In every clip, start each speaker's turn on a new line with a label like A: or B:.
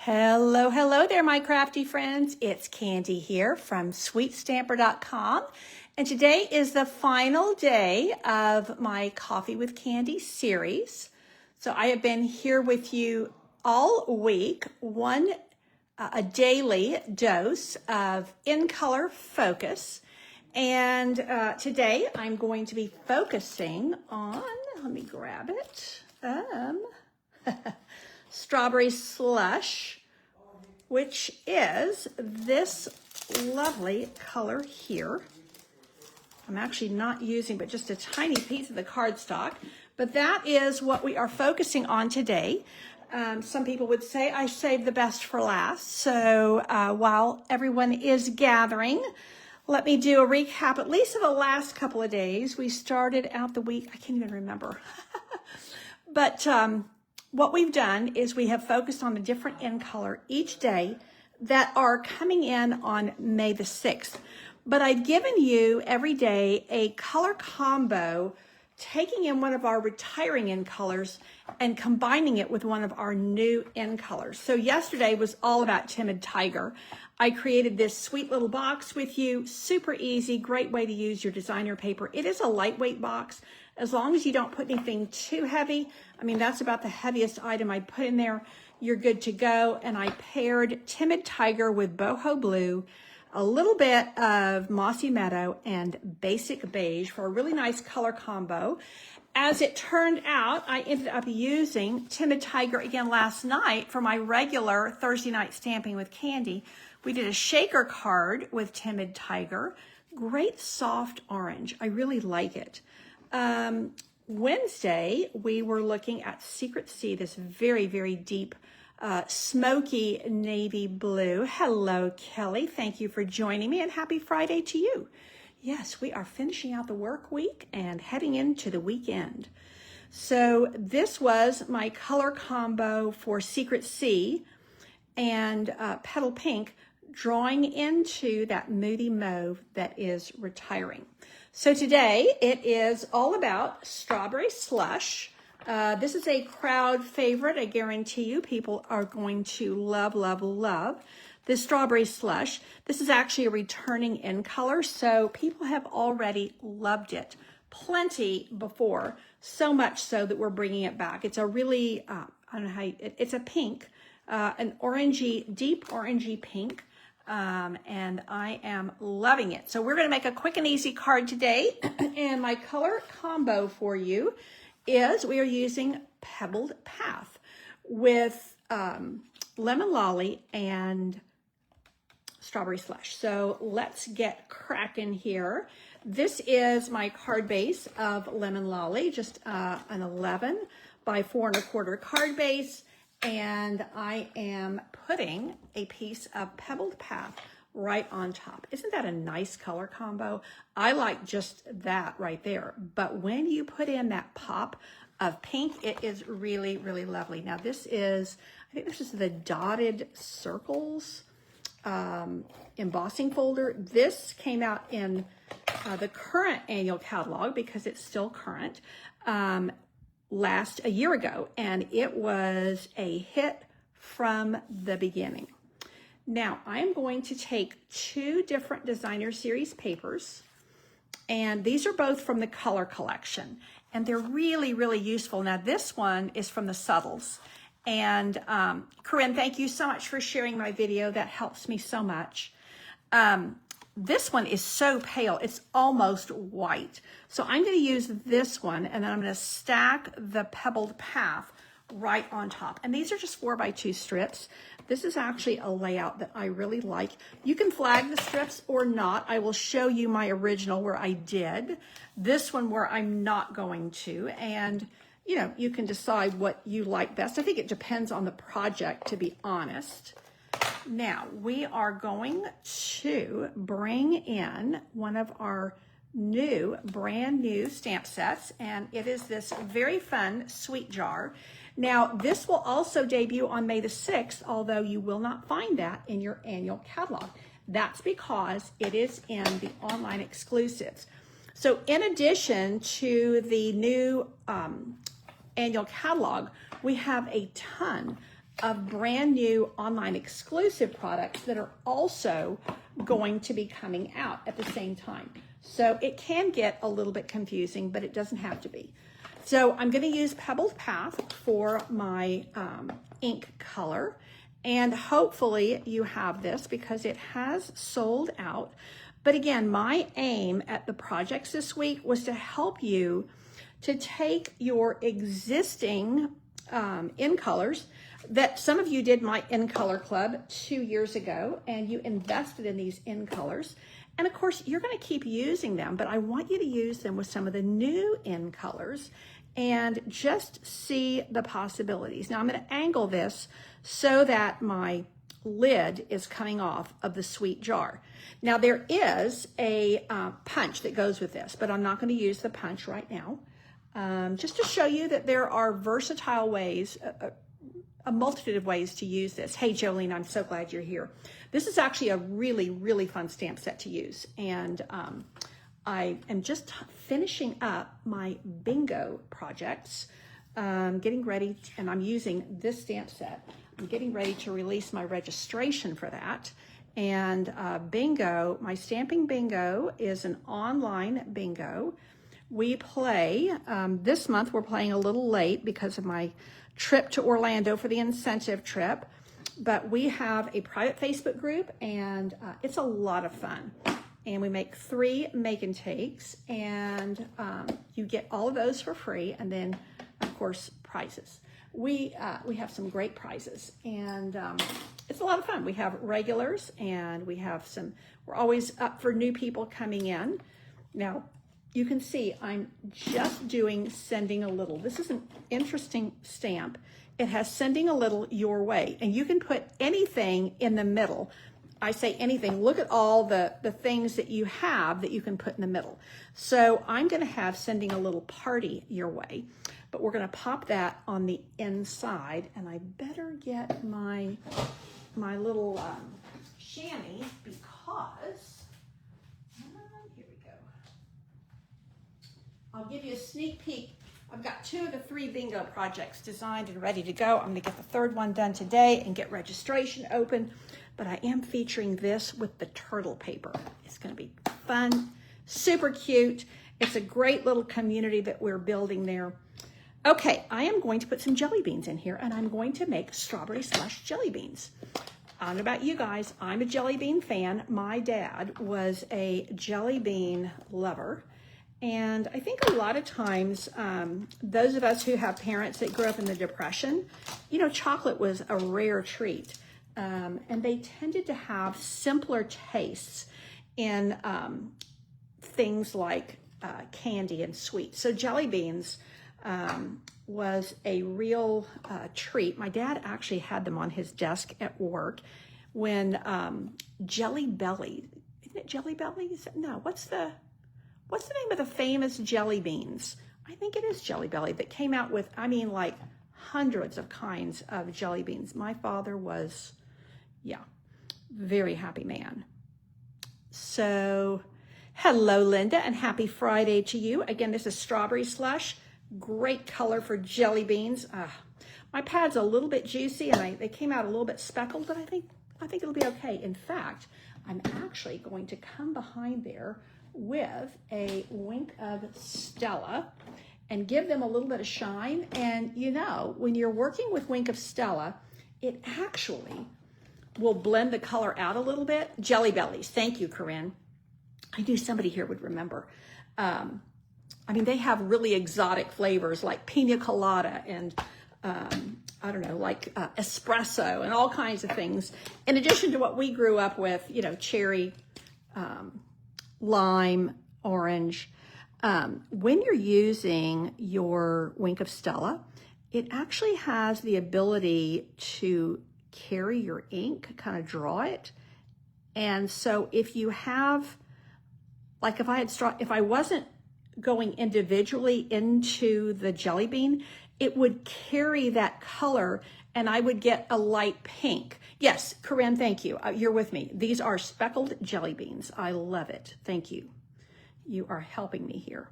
A: Hello, hello there, my crafty friends. It's Candy here from sweetstamper.com. And today is the final day of my Coffee with Candy series. So I have been here with you all week, a daily dose of in color focus. And today I'm going to be focusing on, let me grab it, Strawberry Slush, which is this lovely color here. I'm actually not using but just a tiny piece of the cardstock, but that is what we are focusing on today. Some people would say I saved the best for last. So while everyone is gathering, let me do a recap, at least of the last couple of days. We started out the week, I can't even remember. But what we've done is we have focused on a different in color each day that are coming in on May the 6th. But I've given you every day a color combo, taking in one of our retiring in colors and combining it with one of our new in colors. So yesterday was all about Timid Tiger. I created this sweet little box with you, super easy, great way to use your designer paper. It is a lightweight box. As long as you don't put anything too heavy, I mean, that's about the heaviest item I put in there, you're good to go. And I paired Timid Tiger with Boho Blue, a little bit of Mossy Meadow, and Basic Beige for a really nice color combo. As it turned out, I ended up using Timid Tiger again last night for my regular Thursday night Stamping with Candy. We did a shaker card with Timid Tiger. Great soft orange. I really like it. Wednesday, we were looking at Secret Sea, this very, very deep, smoky navy blue. Hello, Kelly. Thank you for joining me, and happy Friday to you. Yes, we are finishing out the work week and heading into the weekend. So this was my color combo for Secret Sea and Petal Pink, drawing into that moody mauve that is retiring. So today it is all about Strawberry Slush. This is a crowd favorite. I guarantee you people are going to love, love, love this Strawberry Slush. This is actually a returning in color, so people have already loved it plenty before, so much so that we're bringing it back. It's a really, I don't know how it's a pink, an orangey, deep orangey pink. And I am loving it. So we're going to make a quick and easy card today. And my color combo for you is we are using Pebbled Path with Lemon Lolly and Strawberry Slush. So let's get cracking here. This is my card base of Lemon Lolly, just an 11 by 4 1/4 card base. And I am putting a piece of Pebbled Path right on top. Isn't that a nice color combo? I like just that right there. But when you put in that pop of pink, it is really, really lovely. Now this is, I think this is the Dotted Circles embossing folder. This came out in the current annual catalog because it's still current. A year ago, and it was a hit from the beginning. Now I'm going to take 2 different designer series papers, and these are both from the color collection, and they're really, really useful. Now this one is from the Subtles, and Corinne, thank you so much for sharing my video. That helps me so much. This one is so pale, it's almost white. So I'm going to use this one, and then I'm going to stack the Pebbled Path right on top. And these are just 4 by 2 strips. This is actually a layout that I really like. You can flag the strips or not. I will show you my original where I did. This one where I'm not going to. And, you know, you can decide what you like best. I think it depends on the project, to be honest. Now, we are going to bring in one of our brand new stamp sets, and it is this very fun sweet jar. Now, this will also debut on May the 6th, although you will not find that in your annual catalog. That's because it is in the online exclusives. So in addition to the new annual catalog, we have a ton of brand new online exclusive products that are also going to be coming out at the same time. So it can get a little bit confusing, but it doesn't have to be. So I'm going to use Pebbled Path for my ink color. And hopefully you have this because it has sold out. But again, my aim at the projects this week was to help you to take your existing in colors that some of you did my in color club 2 years ago, and you invested in these in colors. And of course, you're going to keep using them, but I want you to use them with some of the new in colors and just see the possibilities. Now I'm going to angle this so that my lid is coming off of the sweet jar. Now there is a punch that goes with this, but I'm not going to use the punch right now. Just to show you that there are versatile ways, a multitude of ways to use this. Hey, Jolene, I'm so glad you're here. This is actually a really, really fun stamp set to use. And I am just finishing up my bingo projects, getting ready, and I'm using this stamp set. I'm getting ready to release my registration for that. And bingo, my stamping bingo is an online bingo. We play, this month we're playing a little late because of my trip to Orlando for the incentive trip, but we have a private Facebook group and it's a lot of fun. And we make 3 make and takes, and you get all of those for free, and then of course prizes. We have some great prizes, and it's a lot of fun. We have regulars, and we have some, we're always up for new people coming in. Now, you can see I'm just doing sending a little. This is an interesting stamp. It has sending a little your way, and you can put anything in the middle. I say anything. Look at all the things that you have that you can put in the middle. So I'm going to have sending a little party your way, but we're going to pop that on the inside, and I better get my little chamois because here we go. I'll give you a sneak peek. I've got 2 of the 3 bingo projects designed and ready to go. I'm going to get the 3rd one done today and get registration open. But I am featuring this with the turtle paper. It's going to be fun, super cute. It's a great little community that we're building there. Okay, I am going to put some jelly beans in here, and I'm going to make strawberry slush jelly beans. I don't know about you guys. I'm a jelly bean fan. My dad was a jelly bean lover. And I think a lot of times, those of us who have parents that grew up in the Depression, you know, chocolate was a rare treat. And they tended to have simpler tastes in things like candy and sweets. So jelly beans was a real treat. My dad actually had them on his desk at work when Jelly Belly, isn't it Jelly Belly? No, what's the name of the famous jelly beans? I think it is Jelly Belly that came out with, I mean, like hundreds of kinds of jelly beans. My father was, yeah, very happy man. So, hello, Linda, and happy Friday to you. Again, this is Strawberry Slush. Great color for jelly beans. My pad's a little bit juicy, and they came out a little bit speckled, but I think it'll be okay. In fact, I'm actually going to come behind there with a wink of Stella and give them a little bit of shine. And you know, when you're working with wink of Stella, it actually will blend the color out a little bit. Jelly Bellies. Thank you, Corinne. I knew somebody here would remember. I mean, they have really exotic flavors like pina colada and I don't know, like espresso and all kinds of things. In addition to what we grew up with, you know, cherry, lime, orange. When you're using your wink of Stella, it actually has the ability to carry your ink, kind of draw it. And so if you have, like if I wasn't going individually into the jelly bean, it would carry that color and I would get a light pink. Yes, Corinne, thank you. You're with me. These are speckled jelly beans. I love it. Thank you. You are helping me here.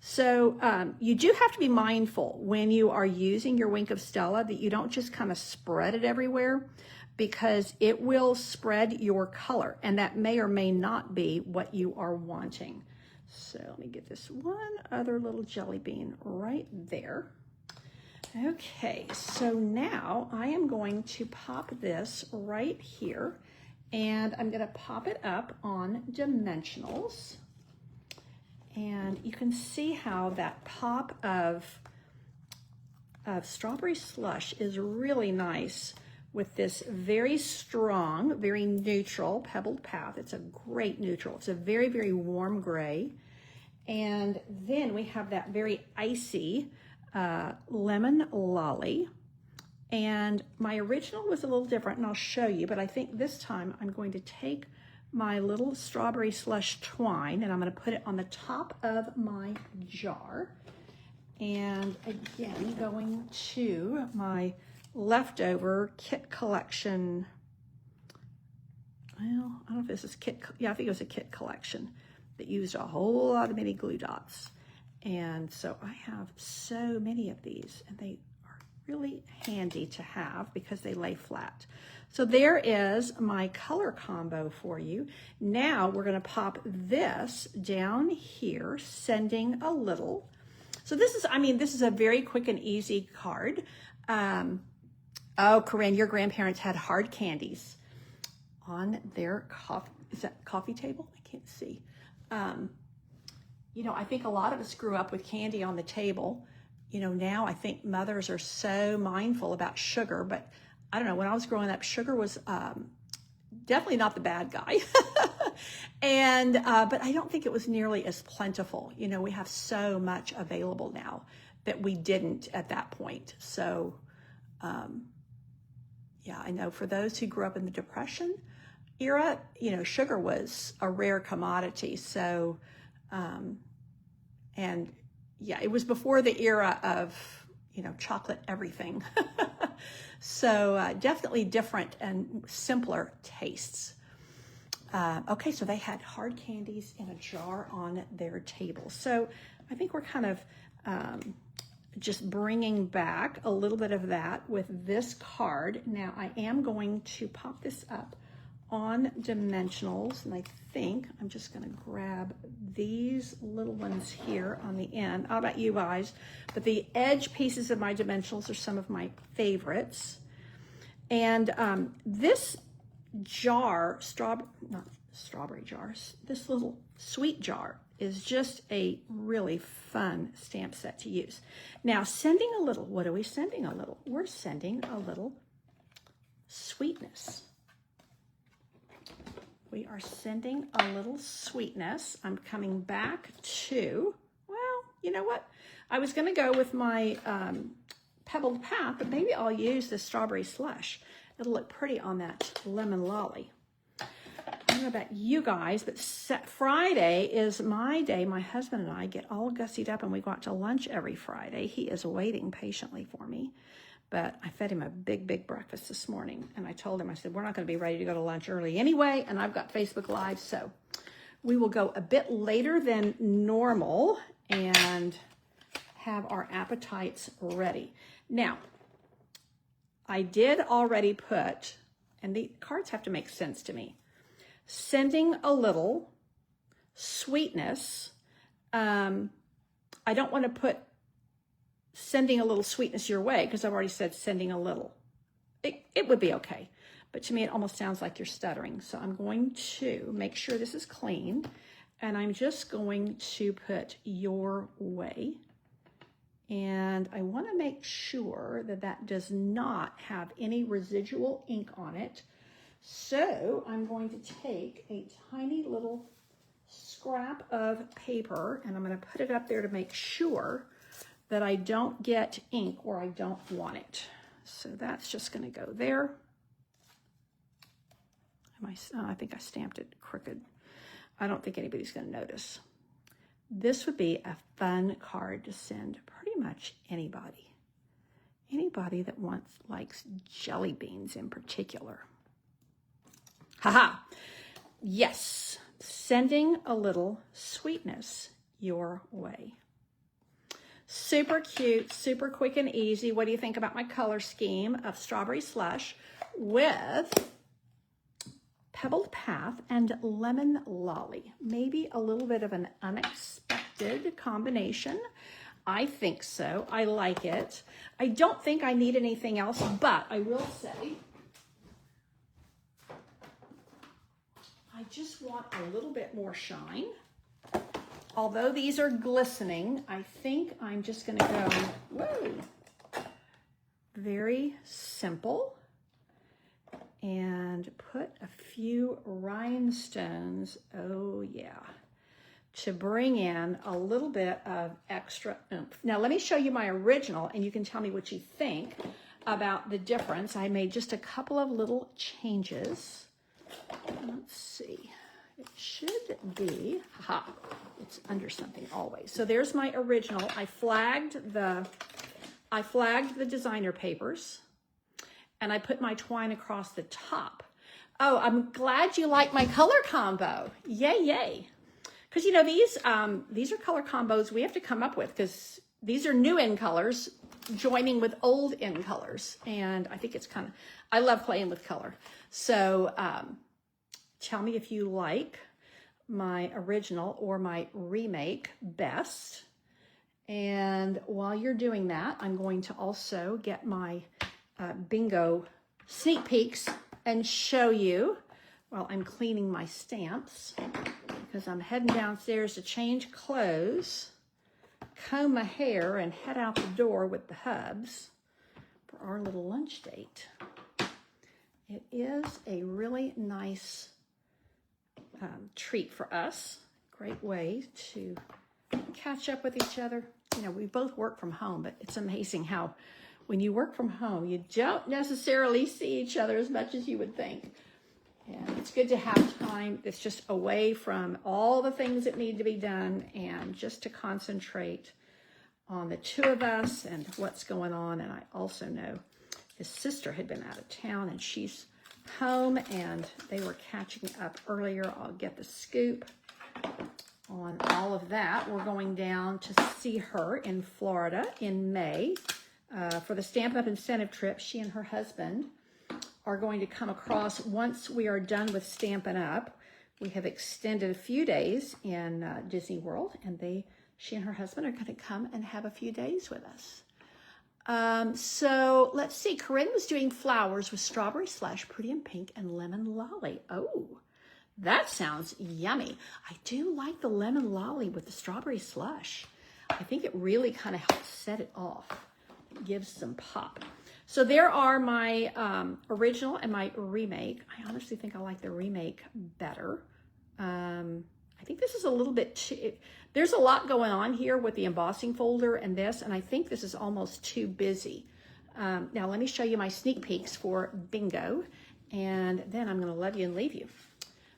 A: So you do have to be mindful when you are using your Wink of Stella that you don't just kind of spread it everywhere, because it will spread your color, and that may or may not be what you are wanting. So let me get this one other little jelly bean right there. Okay, so now I am going to pop this right here, and I'm going to pop it up on dimensionals. And you can see how that pop of Strawberry Slush is really nice with this very strong, very neutral Pebbled Path. It's a great neutral. It's a very, very warm gray. And then we have that very icy Lemon Lolly. And my original was a little different, and I'll show you, but I think this time I'm going to take my little Strawberry Slush twine, and I'm going to put it on the top of my jar. And again, going to my leftover kit collection. Well, I don't know if this is kit. Yeah, I think it was a kit collection that used a whole lot of mini glue dots. And so I have so many of these, and they are really handy to have because they lay flat. So there is my color combo for you. Now we're going to pop this down here, sending a little. So this is, I mean, this is a very quick and easy card. Oh, Corinne, your grandparents had hard candies on their coffee table? I can't see. You know, I think a lot of us grew up with candy on the table. You know, now I think mothers are so mindful about sugar, but I don't know, when I was growing up, sugar was definitely not the bad guy. And, but I don't think it was nearly as plentiful. You know, we have so much available now that we didn't at that point. So, yeah, I know for those who grew up in the Depression era, you know, sugar was a rare commodity. So, and yeah, it was before the era of, you know, chocolate everything. So definitely different and simpler tastes. Okay, so they had hard candies in a jar on their table. So I think we're kind of just bringing back a little bit of that with this card. Now I am going to pop this up on dimensionals, and I think I'm just going to grab these little ones here on the end. How about you guys? But the edge pieces of my dimensionals are some of my favorites. And this jar, not strawberry jars, this little sweet jar is just a really fun stamp set to use. Now, sending a little, what are we sending a little? We're sending a little sweetness. We are sending a little sweetness. I'm coming back to, well, you know what? I was going to go with my Pebbled Path, but maybe I'll use the Strawberry Slush. It'll look pretty on that Lemon Lolly. I don't know about you guys, but Friday is my day. My husband and I get all gussied up and we go out to lunch every Friday. He is waiting patiently for me. But I fed him a big, big breakfast this morning. And I told him, I said, we're not going to be ready to go to lunch early anyway. And I've got Facebook Live. So we will go a bit later than normal and have our appetites ready. Now, I did already put, and the cards have to make sense to me, sending a little sweetness. I don't want to put sending a little sweetness your way, because I've already said sending a little. It would be okay, but to me it almost sounds like you're stuttering. So I'm going to make sure this is clean, and I'm just going to put your way. And I want to make sure that that does not have any residual ink on it. So I'm going to take a tiny little scrap of paper, and I'm going to put it up there to make sure that I don't get ink or I don't want it. So that's just going to go there. I think I stamped it crooked. I don't think anybody's going to notice. This would be a fun card to send pretty much anybody. Anybody that likes jelly beans in particular. Haha. Yes, sending a little sweetness your way. Super cute, super quick and easy. What do you think about my color scheme of Strawberry Slush with Pebbled Path and Lemon Lolly? Maybe a little bit of an unexpected combination. I think so. I like it. I don't think I need anything else, but I will say I just want a little bit more shine. Although these are glistening, I think I'm just going to go, whoa, very simple, and put a few rhinestones, oh yeah, to bring in a little bit of extra oomph. Now let me show you my original, and you can tell me what you think about the difference. I made just a couple of little changes. Let's see. It should be, it's under something always. So there's my original. I flagged the designer papers, and I put my twine across the top. Oh, I'm glad you like my color combo. Yay, yay. Because, you know, these are color combos we have to come up with, because these are new in colors joining with old in colors. And I think it's kind of, I love playing with color. So tell me if you like my original or my remake best. And while you're doing that, I'm going to also get my bingo sneak peeks and show you while I'm cleaning my stamps, because I'm heading downstairs to change clothes, comb my hair, and head out the door with the hubs for our little lunch date. It is a really nice treat for us. Great way to catch up with each other. You know, we both work from home, but it's amazing how when you work from home, you don't necessarily see each other as much as you would think. And it's good to have time that's just away from all the things that need to be done, and just to concentrate on the two of us and what's going on. And I also know his sister had been out of town, and she's home, and they were catching up earlier. I'll get the scoop on all of that. We're going down to see her in Florida in May for the Stamp Up incentive trip. She and her husband are going to come across once we are done with Stampin' Up. We have extended a few days in Disney World, and she and her husband are going to come and have a few days with us. So let's see. Corinne was doing flowers with Strawberry Slush, Pretty in Pink, and Lemon Lolly. Oh, that sounds yummy. I do like the Lemon Lolly with the Strawberry Slush. I think it really kind of helps set it off. It gives some pop. So there are my original and my remake. I honestly think I like the remake better. I think this is a little bit too, there's a lot going on here with the embossing folder and this, and I think this is almost too busy. Now let me show you my sneak peeks for bingo, and then I'm going to love you and leave you.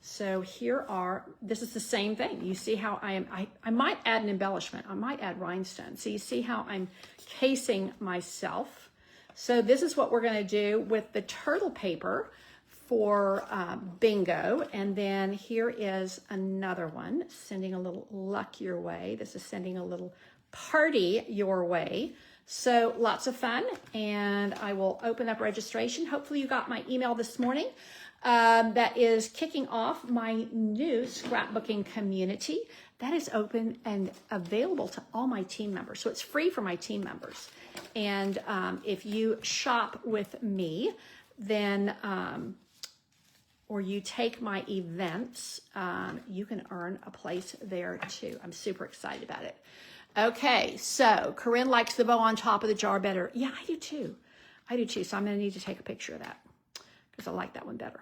A: So here are, this is the same thing. You see how I might add an embellishment. I might add rhinestones. So you see how I'm casing myself. So this is what we're going to do with the turtle paper for bingo. And then here is another one, sending a little luck your way. This is sending a little party your way. So lots of fun, and I will open up registration. Hopefully you got my email this morning. That is kicking off my new scrapbooking community. That is open and available to all my team members. So it's free for my team members. And if you shop with me, then, or you take my events, you can earn a place there too. I'm super excited about it. Okay, so Corinne likes the bow on top of the jar better. Yeah, I do too. I do too. So I'm going to need to take a picture of that because I like that one better.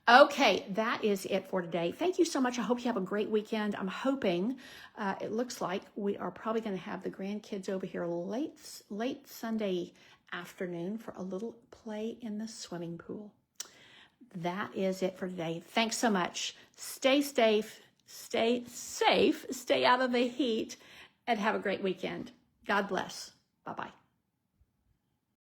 A: Okay, that is it for today. Thank you so much. I hope you have a great weekend. I'm hoping, it looks like we are probably going to have the grandkids over here late Sunday afternoon for a little play in the swimming pool. That is it for today. Thanks so much. Stay safe, stay out of the heat, and have a great weekend. God bless. Bye-bye.